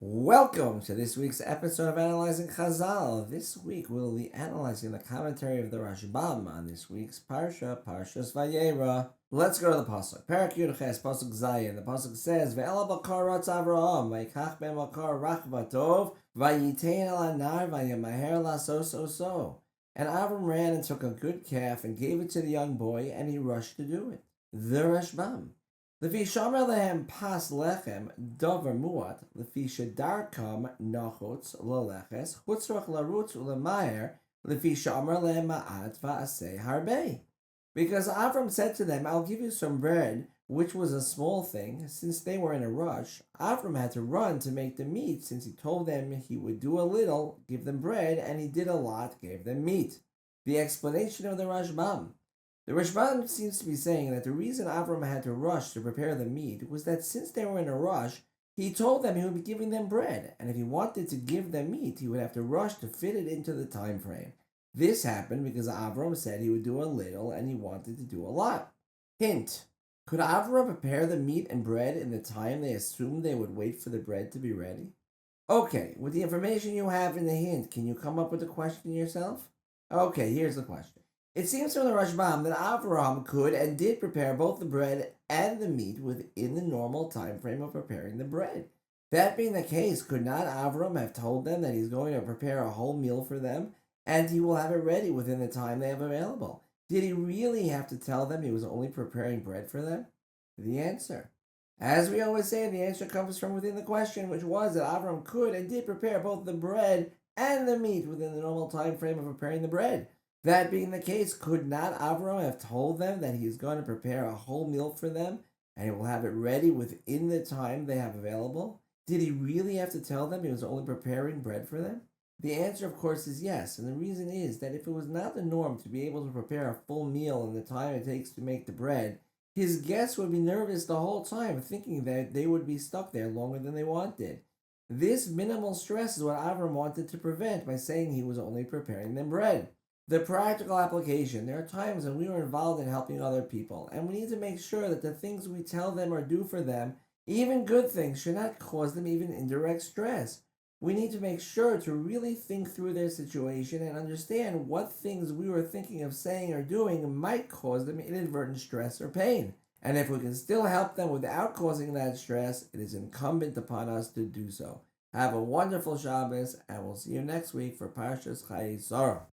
Welcome to this week's episode of Analyzing Chazal. This week we'll be analyzing the commentary of the Rashbam on this week's Parsha, Parshas Vayera. Let's go to the pasuk. Parak Yudches, pasuk Zayin. The pasuk says, "Ve'ela bakar ratz Avraham, vayikach ben bakar rachva tov, vayitein el anar, vayamaher lasos oso." And Avram ran and took a good calf and gave it to the young boy, and he rushed to do it. The Rashbam. Lefi shomer lehem pas lechem dover muat, lefi shedarkam nachutz laleches, chutzrach larutz ulemaher, lefi shomer lehem ma'at va'aseh harbe. Because Avram said to them, I'll give you some bread, which was a small thing. Since they were in a rush, Avram had to run to make the meat, since he told them he would do a little, give them bread, and he did a lot, gave them meat. The explanation of the Rashbam. The Rashbam seems to be saying that the reason Avram had to rush to prepare the meat was that since they were in a rush, he told them he would be giving them bread, and if he wanted to give them meat, he would have to rush to fit it into the time frame. This happened because Avram said he would do a little and he wanted to do a lot. Hint: could Avram prepare the meat and bread in the time they assumed they would wait for the bread to be ready? Okay, with the information you have in the hint, can you come up with a question yourself? Okay, here's the question. It seems from the Rashbam that Avraham could and did prepare both the bread and the meat within the normal time frame of preparing the bread. That being the case, could not Avram have told them that he's going to prepare a whole meal for them and he will have it ready within the time they have available? Did he really have to tell them he was only preparing bread for them? The answer. As we always say, the answer comes from within the question, which was that Avram could and did prepare both the bread and the meat within the normal time frame of preparing the bread. That being the case, could not Avram have told them that he is going to prepare a whole meal for them and he will have it ready within the time they have available? Did he really have to tell them he was only preparing bread for them? The answer, of course, is yes, and the reason is that if it was not the norm to be able to prepare a full meal in the time it takes to make the bread, his guests would be nervous the whole time, thinking that they would be stuck there longer than they wanted. This minimal stress is what Avram wanted to prevent by saying he was only preparing them bread. The practical application. There are times when we are involved in helping other people, and we need to make sure that the things we tell them or do for them, even good things, should not cause them even indirect stress. We need to make sure to really think through their situation and understand what things we were thinking of saying or doing might cause them inadvertent stress or pain. And if we can still help them without causing that stress, it is incumbent upon us to do so. Have a wonderful Shabbos, and we'll see you next week for Parshas Chayei Sarah.